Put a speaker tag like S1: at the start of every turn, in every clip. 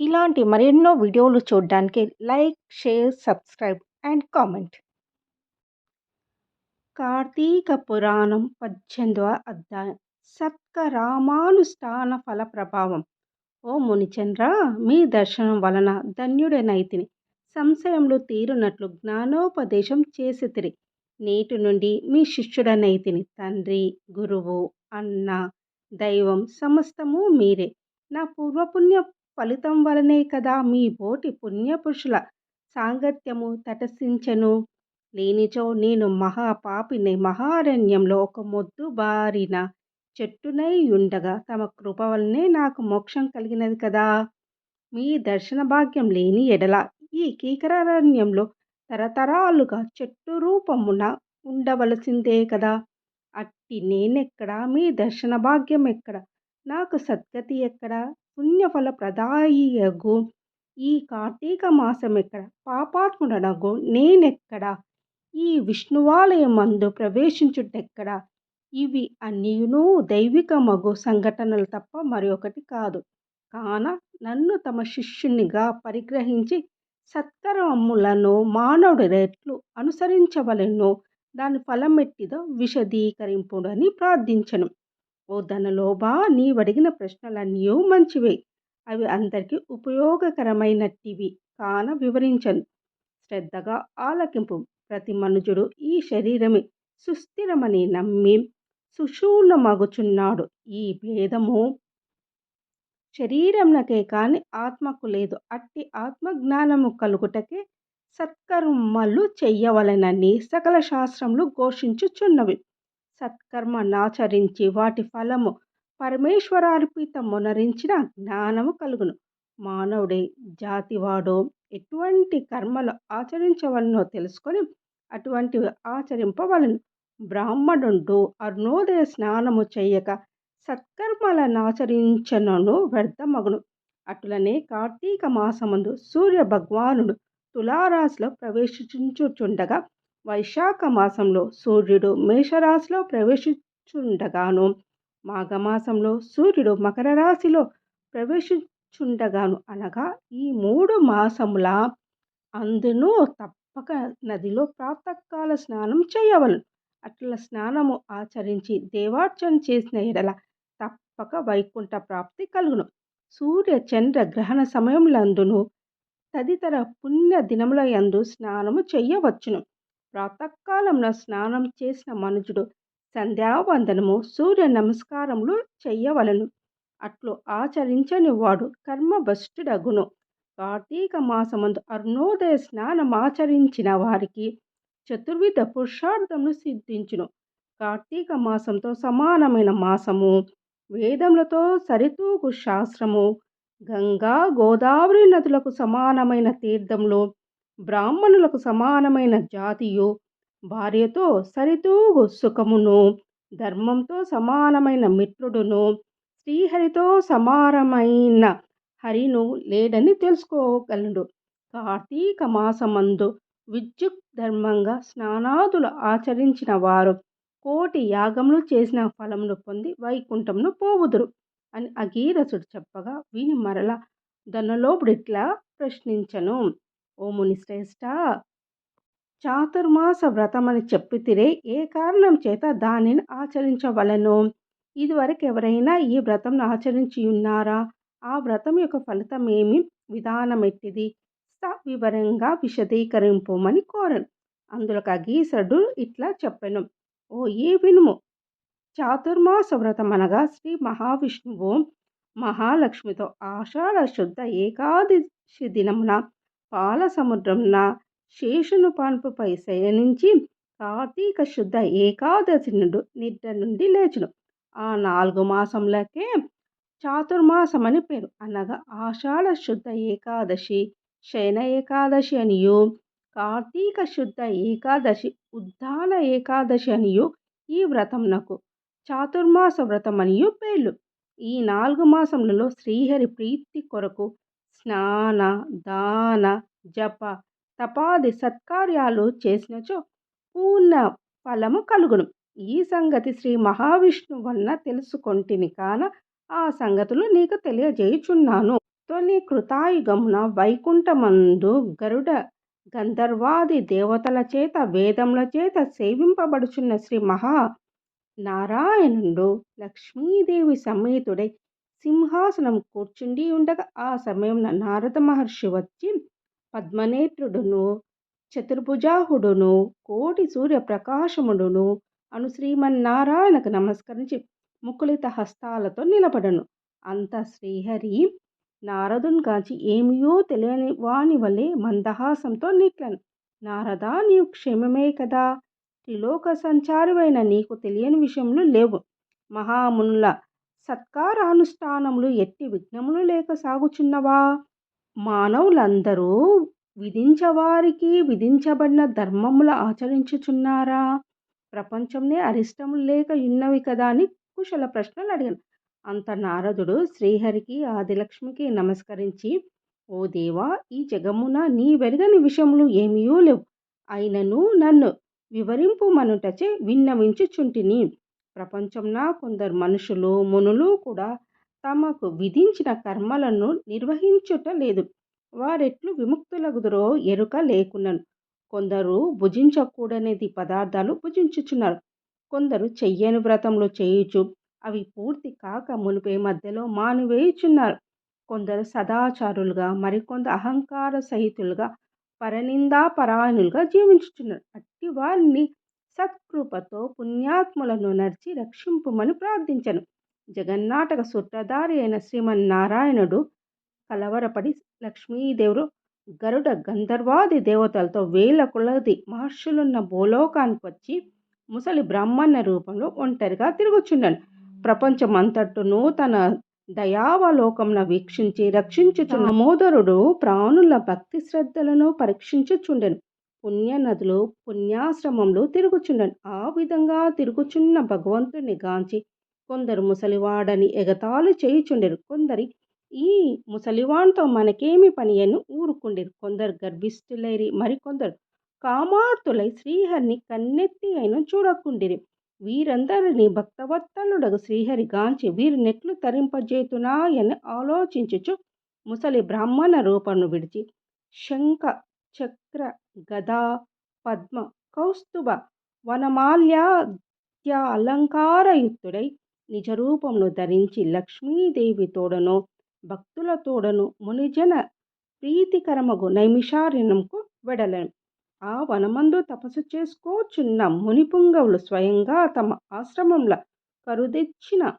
S1: ఇలాంటి మరెన్నో వీడియోలు చూడడానికి like, share, subscribe and comment. Karthika Puranam 18వ అధ్యాయం. సత్కరామానుష్ఠాన ఫల ప్రభావం. ఓ మునిచంద్ర, మీ దర్శనం వలన ధన్యుడనైతిని. సంశయములు తీరునట్లు జ్ఞానోపదేశం చేసితిరి. నేటి నుండి మీ శిష్యుడనైతిని. తండ్రి, గురువు, అన్న, దైవం సమస్తము మీరే. నా పూర్వపుణ్య ఫలితం వలనే కదా మీ బోటి పుణ్యపురుషుల సాంగత్యము తటస్థించెను. లేనిచో నేను మహాపాపిని మహారణ్యంలో ఒక మొద్దు బారిన చెట్టునై ఉండగా తమ కృప వలనే నాకు మోక్షం కలిగినది కదా. మీ దర్శన భాగ్యం లేని ఎడల ఈ కీకరారణ్యంలో తరతరాలుగా చెట్టు రూపమున ఉండవలసిందే కదా. అట్టి నేనెక్కడ, మీ దర్శన భాగ్యం ఎక్కడ, నాకు సద్గతి ఎక్కడ, పుణ్యఫల ప్రదాయియగు ఈ కార్తీక మాసం ఎక్కడ, పాపాత్ముడనగు నేనెక్కడ, ఈ విష్ణువాలయమందు ప్రవేశించుటెక్కడ. ఇవి అన్నియును దైవిక మగు సంఘటనలు తప్ప మరొకటి కాదు. కాన నన్ను తమ శిష్యునిగా పరిగ్రహించి సత్కరములను మానవుడెట్లు అనుసరించవలెనో దాని ఫలమెట్టిదో విశదీకరింపుడని ప్రార్థించెను. ఓ ధనలోభా, నీవడిగిన ప్రశ్నలన్నీ మంచివే. అవి అందరికీ ఉపయోగకరమైనట్టివి కాన వివరించను. శ్రద్ధగా ఆలకింపు. ప్రతి మనుజుడు ఈ శరీరమే సుస్థిరమని నమ్మి సుషూణమగుచున్నాడు. ఈ భేదము శరీరమునకే కాని ఆత్మకు లేదు. అట్టి ఆత్మజ్ఞానము కలుగుటకే సత్కర్మలు చెయ్యవలెనని సకల శాస్త్రములు ఘోషించుచున్నవి. సత్కర్మనాచరించి వాటి ఫలము పరమేశ్వరార్పితమునరించిన జ్ఞానము కలుగును. మానవుడే జాతివాడో ఎటువంటి కర్మలు ఆచరించవలనో తెలుసుకొని అటువంటివి ఆచరింపవలను. బ్రాహ్మణుడు అరుణోదయ స్నానము చెయ్యక సత్కర్మలనాచరించనను వ్యర్థమగును. అటులనే కార్తీక మాసమందు సూర్య భగవానుడు తులారాశిలో ప్రవేశించుచుండగా, వైశాఖ మాసంలో సూర్యుడు మేషరాశిలో ప్రవేశించుండగాను, మాఘమాసంలో సూర్యుడు మకర రాశిలో ప్రవేశించుండగాను, అనగా ఈ 3 మాసముల అందును తప్పక నదిలో ప్రాతకాల స్నానం చేయవలను. అట్లా స్నానము ఆచరించి దేవార్చన చేసిన ఎడల తప్పక వైకుంఠ ప్రాప్తి కలుగును. సూర్య చంద్ర గ్రహణ సమయములందును తదితర పుణ్య దినముల యందు స్నానము చెయ్యవచ్చును. ప్రాతకాలమున స్నానం చేసిన మనుజుడు సంధ్యావందనము, సూర్య నమస్కారములు చెయ్యవలను. అట్లు ఆచరించని వాడు కర్మభ్రష్టుడగును. కార్తీక మాసమందు అరుణోదయ స్నానమాచరించిన వారికి చతుర్విధ పురుషార్థములు సిద్ధించును. కార్తీక మాసంతో సమానమైన మాసము, వేదములతో సరితూగు శాస్త్రము, గంగా గోదావరి నదులకు సమానమైన తీర్థములు, బ్రాహ్మణులకు సమానమైన జాతియు, భార్యతో సరితూగు సుఖమును, ధర్మంతో సమానమైన మిత్రుడును, శ్రీహరితో సమానమైన హరిను లేడని తెలుసుకోగలడు. కార్తీక మాసమందు విద్యుక్ధర్మంగా స్నానాదులు ఆచరించిన వారు కోటి యాగములు చేసిన ఫలమును పొంది వైకుంఠమును పోవుదురు అని అగీరసుడు చెప్పగా విని మరల ధనలోపుడిట్లా ప్రశ్నించను. ఓ ముని శ్రేష్ఠ, చాతుర్మాస వ్రతమని చెప్పితిరే, ఏ కారణం చేత దానిని ఆచరించవలెను? ఇదివరకు ఎవరైనా ఈ వ్రతం ఆచరించియున్నారా? ఆ వ్రతం యొక్క ఫలితమేమి, విధానమెట్టిది? సవివరంగా విశదీకరింపుమని కోరను. అందులకు అగీసుడు ఇట్లా చెప్పెను. ఓ ఈ వినుము. చాతుర్మాస వ్రతం అనగా శ్రీ మహావిష్ణువు మహాలక్ష్మితో ఆషాఢ శుద్ధ ఏకాదశి దినమున పాల సముద్రమున శేషును పాన్పుపై శయనించి కార్తీక శుద్ధ ఏకాదశి నిద్ర నుండి లేచును. ఆ 4 మాసములకే చాతుర్మాసమని పేరు. అనగా ఆషాఢ శుద్ధ ఏకాదశి, శయన ఏకాదశి అనియు, కార్తీక శుద్ధ ఏకాదశి, ఉద్దాన ఏకాదశి అనియు ఈ వ్రతమునకు చాతుర్మాస వ్రతమనియు పేర్లు. ఈ 4 మాసములలో శ్రీహరి ప్రీతి కొరకు స్నాన, దాన, జప, తపాది సత్కార్యాలు చేసినచో పూర్ణ ఫలము కలుగును. ఈ సంగతి శ్రీ మహావిష్ణువు వలన తెలుసుకొంటిని కాన ఆ సంగతులు నీకు తెలియజేయుచున్నాను. తొలి కృతాయుగమున వైకుంఠమందు గరుడ గంధర్వాది దేవతల చేత వేదముల చేత సేవింపబడుచున్న శ్రీ మహా నారాయణుడు లక్ష్మీదేవి సమేతుడై సింహాసనం కూర్చుండి ఉండగా ఆ సమయంలో నారద మహర్షి వచ్చి పద్మనేత్రుడును చతుర్భుజాహుడును కోటి సూర్య ప్రకాశముడును అను శ్రీమన్నారాయణకు నమస్కరించి ముకులిత హస్తాలతో నిలబడను. అంత శ్రీహరి నారదుని కాంచి ఏమియో తెలియని వాని వలె మందహాసంతో నిట్లను. నారదా, నీవు క్షేమమే కదా? త్రిలోక సంచారువైన నీకు తెలియని విషయములు లేవు. మహామునుల సత్కారానుష్ఠానములు ఎట్టి విఘ్నములు లేక సాగుచున్నవా? మానవులందరూ విధించవారికి విధించబడిన ధర్మములు ఆచరించుచున్నారా? ప్రపంచంనే అరిష్టములు లేక ఉన్నవి కదా అని కుశల ప్రశ్నలు అడిగాను. అంత నారదుడు శ్రీహరికి ఆదిలక్ష్మికి నమస్కరించి, ఓ దేవా, ఈ జగమున నీ వెరగని విషయములు ఏమీయూ లేవు. అయినను నన్ను వివరింపుమనుటచే విన్నవించుచుంటిని. ప్రపంచంన కొందరు మనుషులు మునులు కూడా తమకు విధించిన కర్మలను నిర్వహించుట లేదు. వారెట్లు విముక్తులగుదురో ఎరుక లేకున్నను. కొందరు భుజించకూడనిది పదార్థాలు భుజించుచున్నారు. కొందరు చెయ్యని వ్రతములు చేయుచు అవి పూర్తి కాక మునిపే మధ్యలో మానివేయుచున్నారు. కొందరు సదాచారులుగా, మరికొందరు అహంకార సహితులుగా, పరనిందాపరాయణులుగా జీవించుచున్నారు. అట్టి వారిని సత్కృపతో పుణ్యాత్ములను నడిచి రక్షింపుమని ప్రార్థించను. జగన్నాటక సూత్రధారి అయిన శ్రీమన్నారాయణుడు కలవరపడి లక్ష్మీదేవుడు గరుడ గంధర్వాది దేవతలతో వేల కొలది మహర్షులున్న భూలోకానికి వచ్చి ముసలి బ్రాహ్మణ రూపంలో ఒంటరిగా తిరుగుచుండెను. ప్రపంచమంతటును తన దయావలోకమున వీక్షించి రక్షించుచున్న దామోదరుడు ప్రాణుల భక్తి శ్రద్ధలను పరీక్షించుచుండెను. పుణ్య నదులు పుణ్యాశ్రమములు తిరుగుచుండెను. ఆ విధంగా తిరుగుచున్న భగవంతుని గాంచి కొందరు ముసలివాడని ఎగతాళి చేయుచుండెరు. కొందరి ఈ ముసలివానితో మనకేమి పని అని ఊరుకుండిరి. కొందరు గర్విష్ఠులైరి, మరికొందరు కామార్తులై శ్రీహరిని కన్నెత్తి అయిన చూడకుండిరి. వీరందరినీ భక్తవత్సలుడగు శ్రీహరి గాంచి వీరినెట్లు తరింపజేతునా అని ఆలోచించుచు ముసలి బ్రాహ్మణ రూపమును విడిచి శంఖ చక్ర గదా పద్మ కౌస్తుభ వనమాల్యాద్య అలంకారయుక్తుడై నిజరూపమును ధరించి లక్ష్మీదేవి తోడను భక్తుల తోడను మునిజన ప్రీతికరమగు నైమిషారణ్యంకు వెడలను. ఆ వనమందు తపస్సు చేసుకోచున్న మునిపుంగవులు స్వయంగా తమ ఆశ్రమంలో కరుదెచ్చిన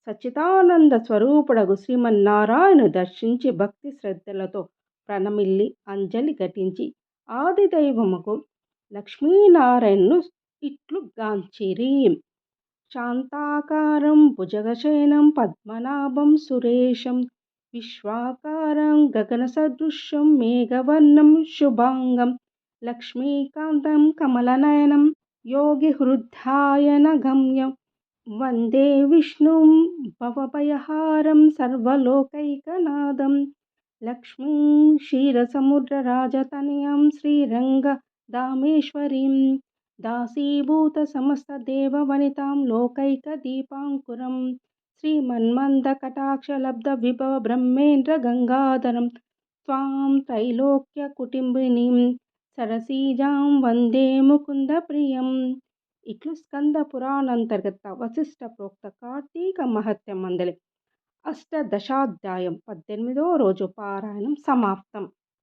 S1: సచ్చిదానంద స్వరూపుడగు శ్రీమన్నారాయణ దర్శించి భక్తి శ్రద్ధలతో ప్రణమిల్లి అంజలి ఘటించి ఆదిదైవముకు లక్ష్మీనారాయణను ఇట్లు గాంచిరి. శాంతాకారం భుజగశయనం పద్మనాభం సురేశం విశ్వాకారం గగన సదృశం మేఘవర్ణం శుభాంగం లక్ష్మీకాంతం కమలనయనం యోగి హృద్యాయన గమ్యం వందే విష్ణుం భవభయహారం సర్వలోకైకనాథం లక్ష్మీం క్షీరసముద్రరాజతనయం శ్రీరంగధామేశ్వరీం దాసీభూత సమస్త దేవవనితాం లోకైకదీపాంకురం శ్రీమన్మందకటాక్షలబ్ధ విభవ బ్రహ్మేంద్ర గంగాధరం త్వాం త్రైలోక్య కుటుంబినీం సరసీజాం వందే ముకుంద ప్రియం. ఇట్లు స్కంద పురాణాంతర్గత వశిష్ఠ ప్రోక్త కార్తీక మహత్య మందలి అష్టదశాధ్యాయం 18వ రోజు పారాయణం సమాప్తం.